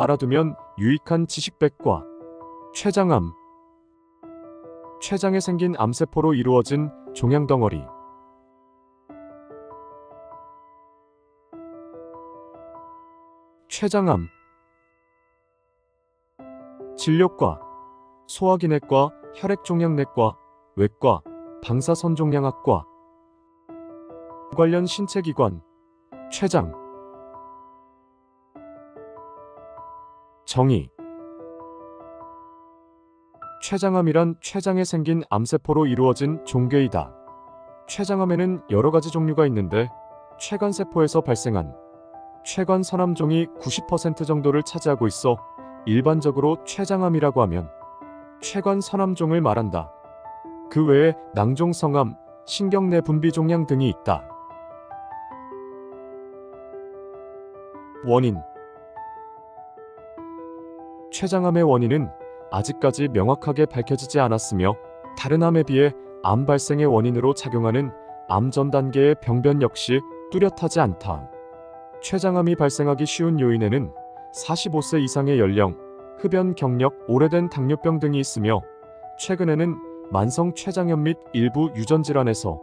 알아두면 유익한 지식백과. 췌장암. 췌장에 생긴 암세포로 이루어진 종양덩어리. 췌장암. 진료과. 소화기내과, 혈액종양내과, 외과, 방사선종양학과. 관련 신체기관. 췌장. 정의. 췌장암이란 췌장에 생긴 암세포로 이루어진 종괴이다. 췌장암에는 여러가지 종류가 있는데 췌관세포에서 발생한 췌관선암종이 90% 정도를 차지하고 있어 일반적으로 췌장암이라고 하면 췌관선암종을 말한다. 그 외에 낭종성암, 신경내분비종양 등이 있다. 원인. 췌장암의 원인은 아직까지 명확하게 밝혀지지 않았으며 다른 암에 비해 암 발생의 원인으로 작용하는 암 전 단계의 병변 역시 뚜렷하지 않다. 췌장암이 발생하기 쉬운 요인에는 45세 이상의 연령, 흡연 경력, 오래된 당뇨병 등이 있으며 최근에는 만성 췌장염 및 일부 유전 질환에서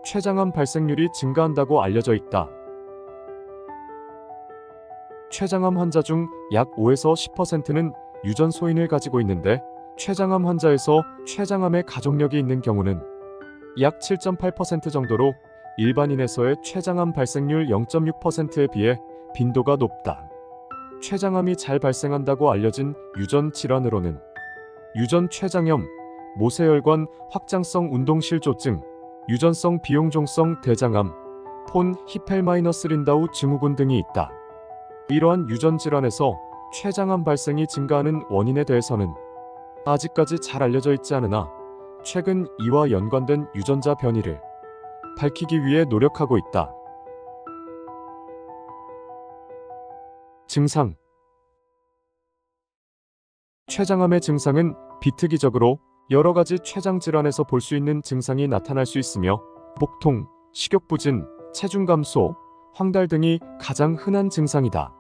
췌장암 발생률이 증가한다고 알려져 있다. 췌장암 환자 중 약 5에서 10%는 유전 소인을 가지고 있는데 췌장암 환자에서 췌장암의 가족력이 있는 경우는 약 7.8% 정도로 일반인에서의 췌장암 발생률 0.6%에 비해 빈도가 높다. 췌장암이 잘 발생한다고 알려진 유전 질환으로는 유전 췌장염, 모세혈관 확장성 운동실조증, 유전성 비용종성 대장암, 폰 히펠마이너스 린다우 증후군 등이 있다. 이러한 유전 질환에서 췌장암 발생이 증가하는 원인에 대해서는 아직까지 잘 알려져 있지 않으나 최근 이와 연관된 유전자 변이를 밝히기 위해 노력하고 있다. 증상. 췌장암의 증상은 비특이적으로 여러 가지 췌장 질환에서 볼 수 있는 증상이 나타날 수 있으며 복통, 식욕부진, 체중 감소, 황달 등이 가장 흔한 증상이다.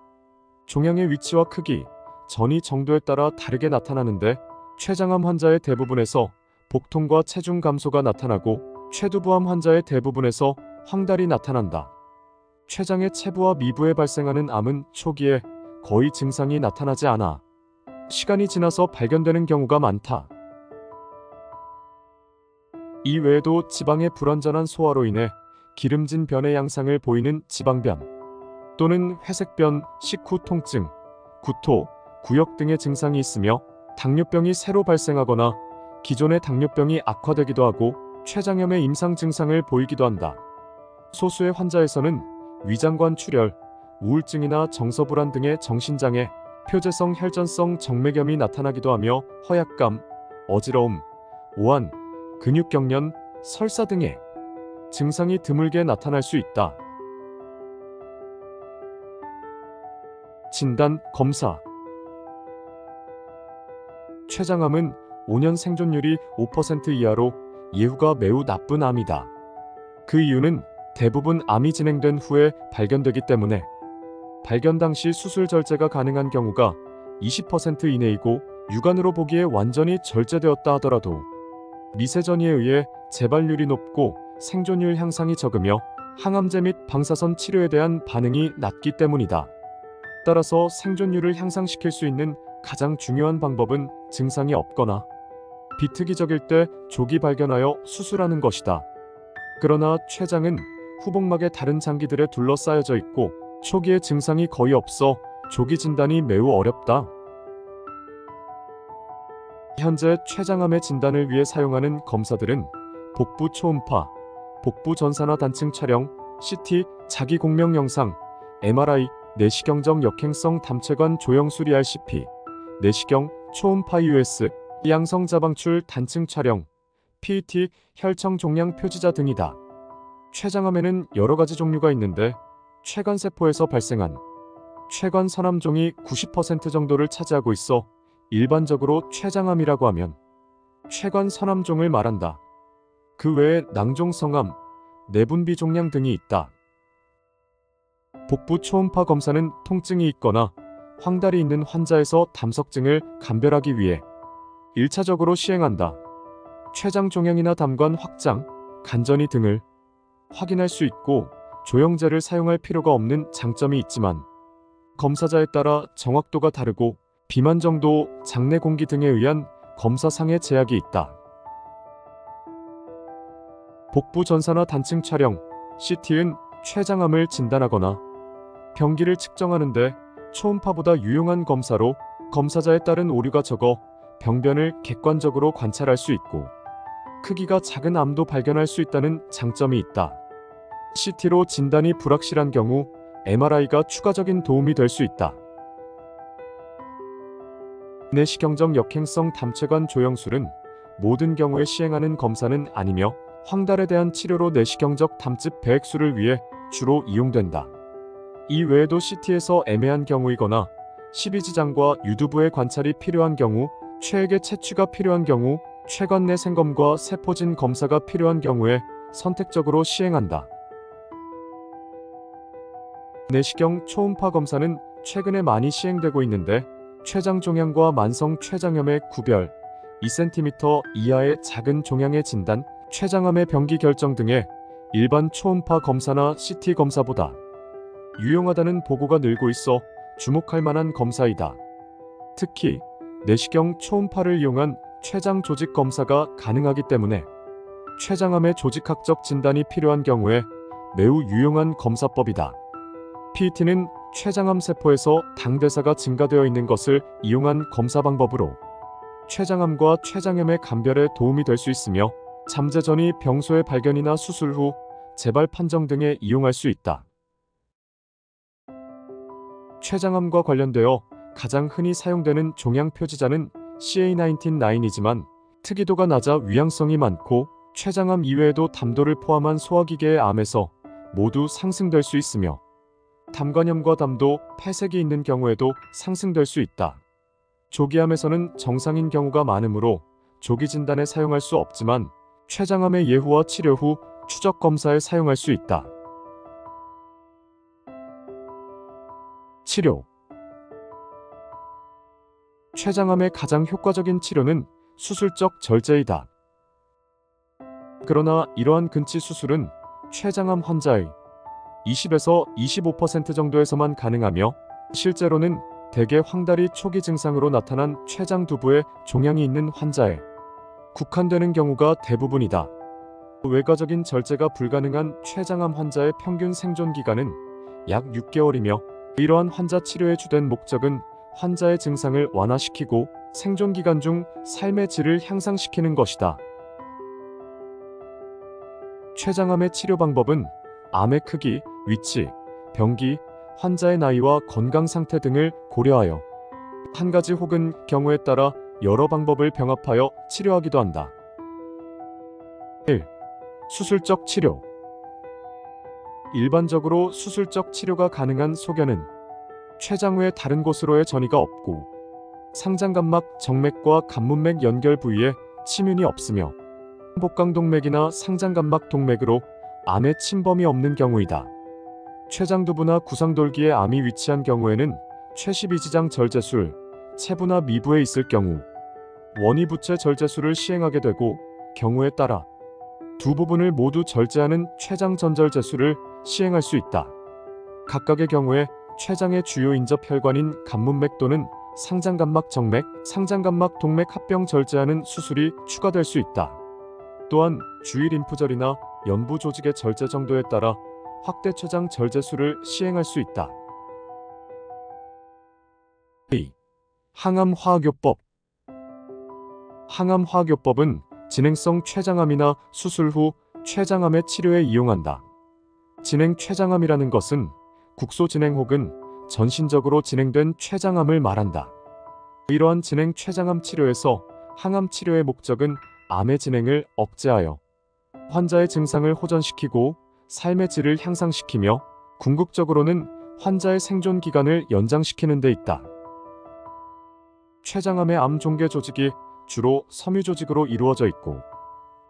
종양의 위치와 크기, 전이 정도에 따라 다르게 나타나는데 췌장암 환자의 대부분에서 복통과 체중 감소가 나타나고 췌두부암 환자의 대부분에서 황달이 나타난다. 췌장의 체부와 미부에 발생하는 암은 초기에 거의 증상이 나타나지 않아 시간이 지나서 발견되는 경우가 많다. 이 외에도 지방의 불완전한 소화로 인해 기름진 변의 양상을 보이는 지방변 또는 회색변, 식후 통증, 구토, 구역 등의 증상이 있으며 당뇨병이 새로 발생하거나 기존의 당뇨병이 악화되기도 하고 췌장염의 임상 증상을 보이기도 한다. 소수의 환자에서는 위장관 출혈, 우울증이나 정서불안 등의 정신장애, 표재성 혈전성 정맥염이 나타나기도 하며 허약감, 어지러움, 오한, 근육경련, 설사 등의 증상이 드물게 나타날 수 있다. 진단, 검사. 췌장암은 5년 생존율이 5% 이하로 예후가 매우 나쁜 암이다. 그 이유는 대부분 암이 진행된 후에 발견되기 때문에 발견 당시 수술 절제가 가능한 경우가 20% 이내이고 육안으로 보기에 완전히 절제되었다 하더라도 미세전이에 의해 재발률이 높고 생존율 향상이 적으며 항암제 및 방사선 치료에 대한 반응이 낮기 때문이다. 따라서 생존율을 향상시킬 수 있는 가장 중요한 방법은 증상이 없거나 비특이적일 때 조기 발견하여 수술하는 것이다. 그러나 췌장은 후복막의 다른 장기들에 둘러싸여져 있고 초기에 증상이 거의 없어 조기 진단이 매우 어렵다. 현재 췌장암의 진단을 위해 사용하는 검사들은 복부 초음파, 복부 전산화 단층 촬영, CT, 자기공명 영상, MRI, 내시경적 역행성 담체관 조영술 RCP, 내시경, 초음파 US, 양성 자방출 단층 촬영, PET, 혈청 종양 표지자 등이다. 췌장암에는 여러 가지 종류가 있는데 췌관세포에서 발생한 췌관선암종이 90% 정도를 차지하고 있어 일반적으로 췌장암이라고 하면 췌관선암종을 말한다. 그 외에 낭종성암, 내분비종양 등이 있다. 복부 초음파 검사는 통증이 있거나 황달이 있는 환자에서 담석증을 감별하기 위해 1차적으로 시행한다. 췌장 종양이나 담관 확장, 간전이 등을 확인할 수 있고 조영제를 사용할 필요가 없는 장점이 있지만 검사자에 따라 정확도가 다르고 비만 정도, 장내 공기 등에 의한 검사상의 제약이 있다. 복부 전사나 단층 촬영, CT은 췌장암을 진단하거나 병기를 측정하는데 초음파보다 유용한 검사로 검사자에 따른 오류가 적어 병변을 객관적으로 관찰할 수 있고 크기가 작은 암도 발견할 수 있다는 장점이 있다. CT로 진단이 불확실한 경우 MRI가 추가적인 도움이 될 수 있다. 내시경적 역행성 담체관 조영술은 모든 경우에 시행하는 검사는 아니며 황달에 대한 치료로 내시경적 담즙 배액술을 위해 주로 이용된다. 이 외에도 CT에서 애매한 경우이거나 십이지장과 유두부의 관찰이 필요한 경우, 췌액의 채취가 필요한 경우, 췌관 내 생검과 세포진 검사가 필요한 경우에 선택적으로 시행한다. 내시경 초음파 검사는 최근에 많이 시행되고 있는데 췌장 종양과 만성 췌장염의 구별, 2cm 이하의 작은 종양의 진단, 췌장암의 병기 결정 등의 일반 초음파 검사나 CT 검사보다 유용하다는 보고가 늘고 있어 주목할 만한 검사이다. 특히 내시경 초음파를 이용한 췌장 조직 검사가 가능하기 때문에 췌장암의 조직학적 진단이 필요한 경우에 매우 유용한 검사법이다. PET는 췌장암 세포에서 당대사가 증가되어 있는 것을 이용한 검사 방법으로 췌장암과 췌장염의 감별에 도움이 될 수 있으며 잠재 전이 병소의 발견이나 수술 후 재발 판정 등에 이용할 수 있다. 췌장암과 관련되어 가장 흔히 사용되는 종양 표지자는 CA19-9이지만 특이도가 낮아 위양성이 많고 췌장암 이외에도 담도를 포함한 소화기계의 암에서 모두 상승될 수 있으며 담관염과 담도, 폐색이 있는 경우에도 상승될 수 있다. 조기암에서는 정상인 경우가 많으므로 조기 진단에 사용할 수 없지만 췌장암의 예후와 치료 후 추적 검사에 사용할 수 있다. 치료. 췌장암의 가장 효과적인 치료는 수술적 절제이다. 그러나 이러한 근치 수술은 췌장암 환자의 20에서 25% 정도에서만 가능하며 실제로는 대개 황달이 초기 증상으로 나타난 췌장 두부에 종양이 있는 환자에 국한되는 경우가 대부분이다. 외과적인 절제가 불가능한 췌장암 환자의 평균 생존 기간은 약 6개월이며 이러한 환자 치료의 주된 목적은 환자의 증상을 완화시키고 생존 기간 중 삶의 질을 향상시키는 것이다. 췌장암의 치료 방법은 암의 크기, 위치, 병기, 환자의 나이와 건강 상태 등을 고려하여 한 가지 혹은 경우에 따라 여러 방법을 병합하여 치료하기도 한다. 1. 수술적 치료. 일반적으로 수술적 치료가 가능한 소견은 췌장 외 다른 곳으로의 전이가 없고 상장간막, 정맥과 간문맥 연결 부위에 침윤이 없으며 복강동맥이나 상장간막 동맥으로 암의 침범이 없는 경우이다. 췌장두부나 구상돌기에 암이 위치한 경우에는 췌12지장 절제술, 체부나 미부에 있을 경우 원위부채 절제술을 시행하게 되고 경우에 따라 두 부분을 모두 절제하는 췌장 전절제술을 시행할 수 있다. 각각의 경우에 췌장의 주요 인접 혈관인 간문맥 또는 상장간막 정맥, 상장간막 동맥 합병 절제하는 수술이 추가될 수 있다. 또한 주위 림프절이나 연부 조직의 절제 정도에 따라 확대 췌장 절제술을 시행할 수 있다. 2. 항암화학요법. 항암화학요법은 진행성 췌장암이나 수술 후 췌장암의 치료에 이용한다. 진행 췌장암이라는 것은 국소 진행 혹은 전신적으로 진행된 췌장암을 말한다. 이러한 진행 췌장암 치료에서 항암 치료의 목적은 암의 진행을 억제하여 환자의 증상을 호전시키고 삶의 질을 향상시키며 궁극적으로는 환자의 생존 기간을 연장시키는 데 있다. 췌장암의 암 종괴 조직이 주로 섬유 조직으로 이루어져 있고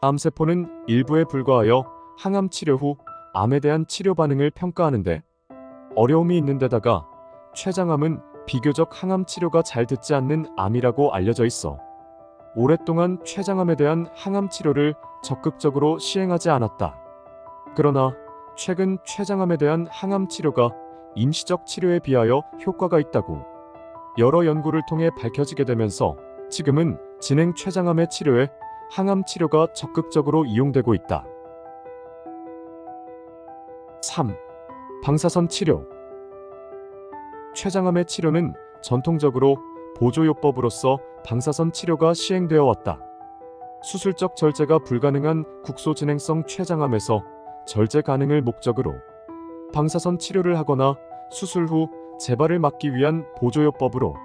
암세포는 일부에 불과하여 항암 치료 후 암에 대한 치료 반응을 평가하는데 어려움이 있는 데다가 췌장암은 비교적 항암 치료가 잘 듣지 않는 암이라고 알려져 있어. 오랫동안 췌장암에 대한 항암 치료를 적극적으로 시행하지 않았다. 그러나 최근 췌장암에 대한 항암 치료가 임시적 치료에 비하여 효과가 있다고 여러 연구를 통해 밝혀지게 되면서 지금은 진행 췌장암의 치료에 항암 치료가 적극적으로 이용되고 있다. 3. 방사선 치료. 췌장암의 치료는 전통적으로 보조요법으로서 방사선 치료가 시행되어 왔다. 수술적 절제가 불가능한 국소진행성 췌장암에서 절제 가능을 목적으로 방사선 치료를 하거나 수술 후 재발을 막기 위한 보조요법으로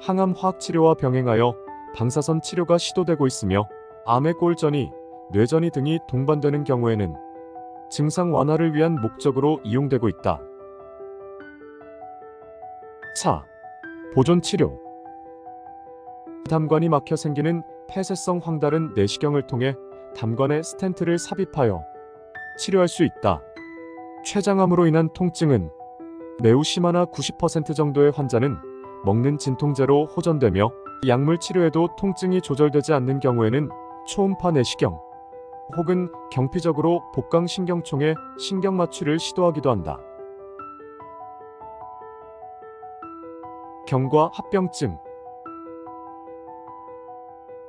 항암 화학 치료와 병행하여 방사선 치료가 시도되고 있으며 암의 골전이, 뇌전이 등이 동반되는 경우에는 증상 완화를 위한 목적으로 이용되고 있다. 4. 보존 치료. 담관이 막혀 생기는 폐쇄성 황달은 내시경을 통해 담관에 스텐트를 삽입하여 치료할 수 있다. 췌장암으로 인한 통증은 매우 심하나 90% 정도의 환자는 먹는 진통제로 호전되며 약물 치료에도 통증이 조절되지 않는 경우에는 초음파 내시경 혹은 경피적으로 복강신경총에 신경 마취를 시도하기도 한다. 경과 합병증.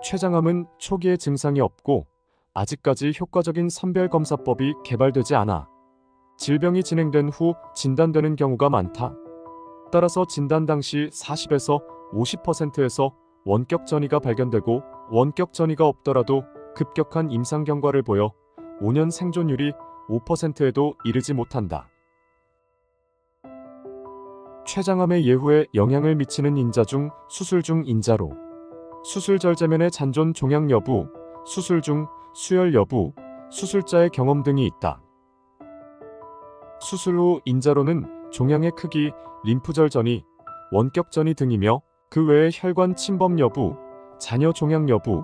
췌장암은 초기에 증상이 없고 아직까지 효과적인 선별검사법이 개발되지 않아 질병이 진행된 후 진단되는 경우가 많다. 따라서 진단 당시 40에서 50%에서 원격 전이가 발견되고 원격 전이가 없더라도 급격한 임상 경과를 보여 5년 생존율이 5%에도 이르지 못한다. 췌장암의 예후에 영향을 미치는 인자 중 수술 중 인자로 수술 절제면의 잔존 종양 여부, 수술 중 수혈 여부, 수술자의 경험 등이 있다. 수술 후 인자로는 종양의 크기, 림프절 전이, 원격 전이 등이며 그 외에 혈관 침범 여부, 잔여 종양 여부,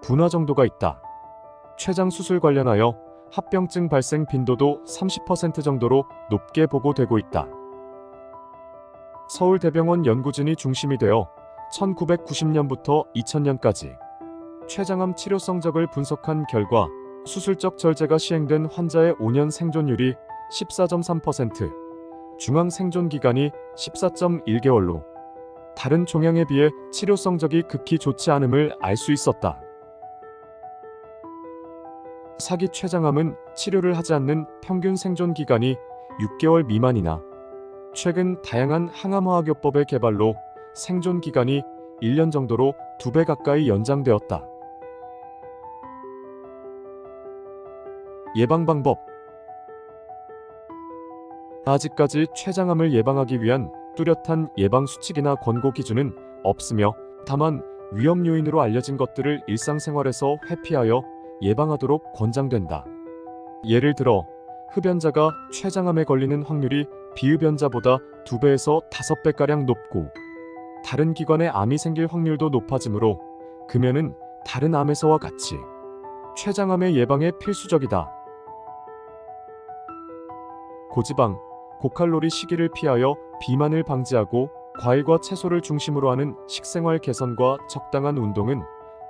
분화 정도가 있다. 췌장 수술 관련하여 합병증 발생 빈도도 30% 정도로 높게 보고되고 있다. 서울대병원 연구진이 중심이 되어 1990년부터 2000년까지 췌장암 치료 성적을 분석한 결과 수술적 절제가 시행된 환자의 5년 생존율이 14.3%, 중앙 생존 기간이 14.1개월로 다른 종양에 비해 치료 성적이 극히 좋지 않음을 알 수 있었다. 사기 췌장암은 치료를 하지 않는 평균 생존 기간이 6개월 미만이나 최근 다양한 항암화학요법의 개발로 생존 기간이 1년 정도로 2배 가까이 연장되었다. 예방 방법. 아직까지 췌장암을 예방하기 위한 뚜렷한 예방 수칙이나 권고 기준은 없으며 다만 위험 요인으로 알려진 것들을 일상생활에서 회피하여 예방하도록 권장된다. 예를 들어 흡연자가 췌장암에 걸리는 확률이 비흡연자보다 2배에서 5배가량 높고 다른 기관에 암이 생길 확률도 높아지므로 금연은 다른 암에서와 같이 췌장암의 예방에 필수적이다. 고지방, 고칼로리 식이를 피하여 비만을 방지하고 과일과 채소를 중심으로 하는 식생활 개선과 적당한 운동은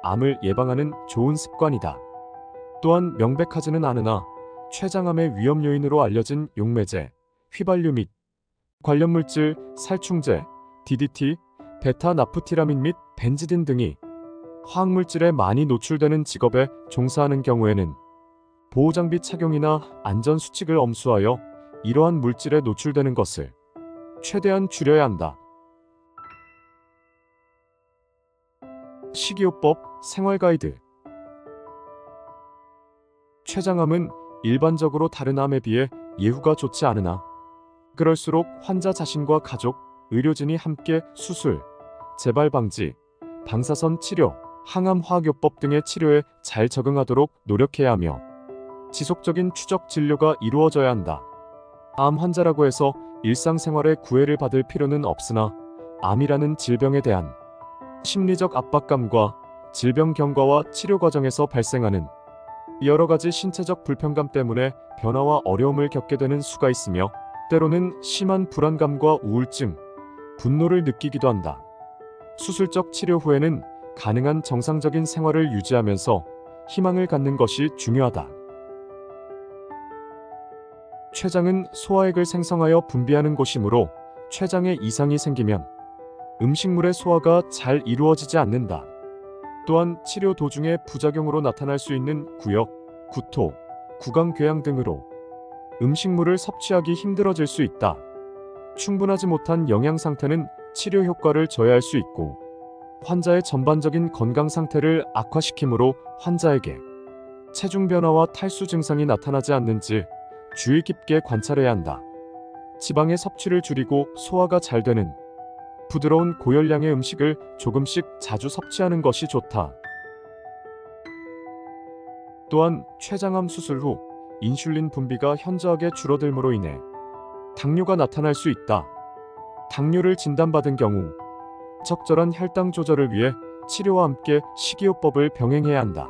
암을 예방하는 좋은 습관이다. 또한 명백하지는 않으나 췌장암의 위험 요인으로 알려진 용매제, 휘발유 및 관련 물질, 살충제, DDT, 베타나프티라민 및 벤지딘 등이 화학물질에 많이 노출되는 직업에 종사하는 경우에는 보호장비 착용이나 안전수칙을 엄수하여 이러한 물질에 노출되는 것을 최대한 줄여야 한다. 식이요법, 생활가이드. 췌장암은 일반적으로 다른 암에 비해 예후가 좋지 않으나 그럴수록 환자 자신과 가족, 의료진이 함께 수술, 재발 방지, 방사선 치료, 항암 화학요법 등의 치료에 잘 적응하도록 노력해야 하며 지속적인 추적 진료가 이루어져야 한다. 암 환자라고 해서 일상생활에 구애를 받을 필요는 없으나 암이라는 질병에 대한 심리적 압박감과 질병 경과와 치료 과정에서 발생하는 여러 가지 신체적 불편감 때문에 변화와 어려움을 겪게 되는 수가 있으며 때로는 심한 불안감과 우울증, 분노를 느끼기도 한다. 수술적 치료 후에는 가능한 정상적인 생활을 유지하면서 희망을 갖는 것이 중요하다. 췌장은 소화액을 생성하여 분비하는 곳이므로 췌장에 이상이 생기면 음식물의 소화가 잘 이루어지지 않는다. 또한 치료 도중에 부작용으로 나타날 수 있는 구역, 구토, 구강궤양 등으로 음식물을 섭취하기 힘들어질 수 있다. 충분하지 못한 영양 상태는 치료 효과를 저해할 수 있고 환자의 전반적인 건강 상태를 악화시키므로 환자에게 체중 변화와 탈수 증상이 나타나지 않는지 주의 깊게 관찰해야 한다. 지방의 섭취를 줄이고 소화가 잘 되는 부드러운 고열량의 음식을 조금씩 자주 섭취하는 것이 좋다. 또한 췌장암 수술 후 인슐린 분비가 현저하게 줄어들므로 인해 당뇨가 나타날 수 있다. 당뇨를 진단받은 경우 적절한 혈당 조절을 위해 치료와 함께 식이요법을 병행해야 한다.